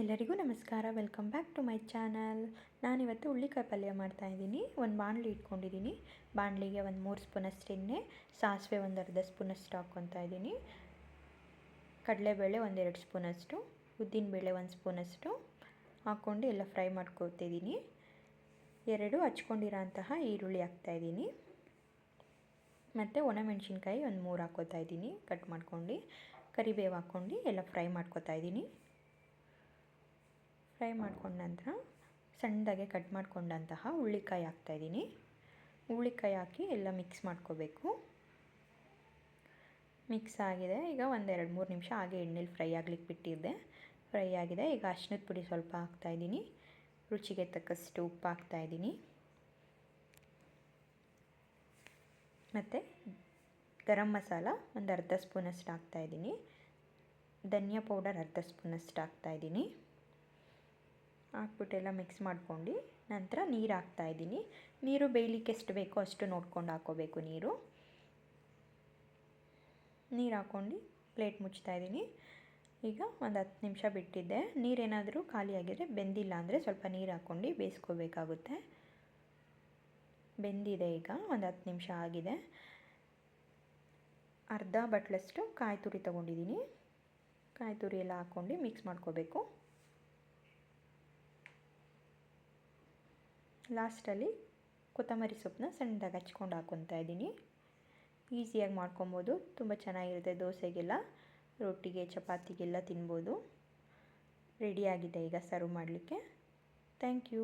ಎಲ್ಲರಿಗೂ ನಮಸ್ಕಾರ. Welcome back to my channel. ನಾನಿವತ್ತು ಹುಳ್ಳಿಕಾಯಿ ಪಲ್ಯ ಮಾಡ್ತಾಯಿದ್ದೀನಿ. ಒಂದು ಬಾಣಲಿ ಇಟ್ಕೊಂಡಿದ್ದೀನಿ. ಬಾಣಲಿಗೆ ಒಂದು 3 ಸ್ಪೂನಷ್ಟು ಎಣ್ಣೆ, ಸಾಸಿವೆ ಒಂದು ಅರ್ಧ ಸ್ಪೂನಷ್ಟು ಹಾಕ್ಕೊತಾ ಇದ್ದೀನಿ. ಕಡಲೆಬೇಳೆ ಒಂದು 2 ಸ್ಪೂನಷ್ಟು, ಉದ್ದಿನಬೇಳೆ 1 ಸ್ಪೂನಷ್ಟು ಹಾಕ್ಕೊಂಡು ಎಲ್ಲ ಫ್ರೈ ಮಾಡ್ಕೊತಿದ್ದೀನಿ. 2 ಹಚ್ಕೊಂಡಿರೋ ಅಂತಹ ಈರುಳ್ಳಿ ಹಾಕ್ತಾಯಿದ್ದೀನಿ. ಮತ್ತು ಒಣಮೆಣಸಿನ್ಕಾಯಿ ಒಂದು 3 ಹಾಕ್ಕೊತಾ ಇದ್ದೀನಿ ಕಟ್ ಮಾಡ್ಕೊಂಡು. ಕರಿಬೇವು ಹಾಕ್ಕೊಂಡು ಎಲ್ಲ ಫ್ರೈ ಮಾಡ್ಕೊತಾ ಇದ್ದೀನಿ. ಫ್ರೈ ಮಾಡ್ಕೊಂಡ ನಂತರ ಸಣ್ಣದಾಗೆ ಕಟ್ ಮಾಡ್ಕೊಂಡಂತಹ ಹುಳ್ಳಿಕಾಯಿ ಹಾಕ್ತಾಯಿದ್ದೀನಿ. ಹುಳ್ಳಿಕಾಯಿ ಹಾಕಿ ಎಲ್ಲ ಮಿಕ್ಸ್ ಮಾಡ್ಕೋಬೇಕು. ಮಿಕ್ಸ್ ಆಗಿದೆ. ಈಗ ಒಂದು 2-3 ನಿಮಿಷ ಹಾಗೆ ಎಣ್ಣೆಲಿ ಫ್ರೈ ಆಗ್ಲಿಕ್ಕೆ ಬಿಟ್ಟಿದ್ದೆ. ಫ್ರೈ ಆಗಿದೆ. ಈಗ ಅರಿಶಿನದ ಪುಡಿ ಸ್ವಲ್ಪ ಹಾಕ್ತಾಯಿದ್ದೀನಿ. ರುಚಿಗೆ ತಕ್ಕಷ್ಟು ಉಪ್ಪು ಹಾಕ್ತಾಯಿದ್ದೀನಿ. ಮತ್ತು ಗರಂ ಮಸಾಲ ಒಂದು ಅರ್ಧ ಸ್ಪೂನಷ್ಟು ಹಾಕ್ತಾಯಿದ್ದೀನಿ. ಧನಿಯಾ ಪೌಡರ್ ಅರ್ಧ ಸ್ಪೂನಷ್ಟು ಹಾಕ್ತಾಯಿದ್ದೀನಿ. ಹಾಕ್ಬಿಟ್ಟೆಲ್ಲ ಮಿಕ್ಸ್ ಮಾಡ್ಕೊಂಡು ನಂತರ ನೀರು ಹಾಕ್ತಾಯಿದ್ದೀನಿ. ನೀರು ಬೇಯಲಿಕ್ಕೆ ಎಷ್ಟು ಬೇಕೋ ಅಷ್ಟು ನೋಡ್ಕೊಂಡು ಹಾಕ್ಕೋಬೇಕು. ನೀರು ಹಾಕ್ಕೊಂಡು ಪ್ಲೇಟ್ ಮುಚ್ತಾಯಿದ್ದೀನಿ. ಈಗ ಒಂದು 10 ನಿಮಿಷ ಬಿಟ್ಟಿದ್ದೆ. ನೀರೇನಾದರೂ ಖಾಲಿಯಾಗಿದ್ದರೆ, ಬೆಂದಿಲ್ಲ ಅಂದರೆ ಸ್ವಲ್ಪ ನೀರು ಹಾಕ್ಕೊಂಡು ಬೇಯಿಸ್ಕೋಬೇಕಾಗುತ್ತೆ. ಬೆಂದಿದೆ. ಈಗ ಒಂದು 10 ನಿಮಿಷ ಆಗಿದೆ. ಅರ್ಧ ಬಟ್ಲಷ್ಟು ಕಾಯಿ ತುರಿ ತೊಗೊಂಡಿದ್ದೀನಿ. ಕಾಯಿ ತುರಿ ಎಲ್ಲ ಹಾಕ್ಕೊಂಡು ಮಿಕ್ಸ್ ಮಾಡ್ಕೋಬೇಕು. ಲಾಸ್ಟಲ್ಲಿ ಕೊತ್ತಂಬರಿ ಸೊಪ್ಪನ್ನ ಸಣ್ಣದಾಗಿ ಹಚ್ಕೊಂಡು ಹಾಕ್ಕೊತಾ ಇದ್ದೀನಿ. ಈಸಿಯಾಗಿ ಮಾಡ್ಕೊಬೋದು. ತುಂಬ ಚೆನ್ನಾಗಿರುತ್ತೆ. ದೋಸೆಗೆಲ್ಲ, ರೊಟ್ಟಿಗೆ, ಚಪಾತಿಗೆಲ್ಲ ತಿನ್ಬೋದು. ರೆಡಿಯಾಗಿದೆ ಈಗ ಸರ್ವ್ ಮಾಡಲಿಕ್ಕೆ. Thank you.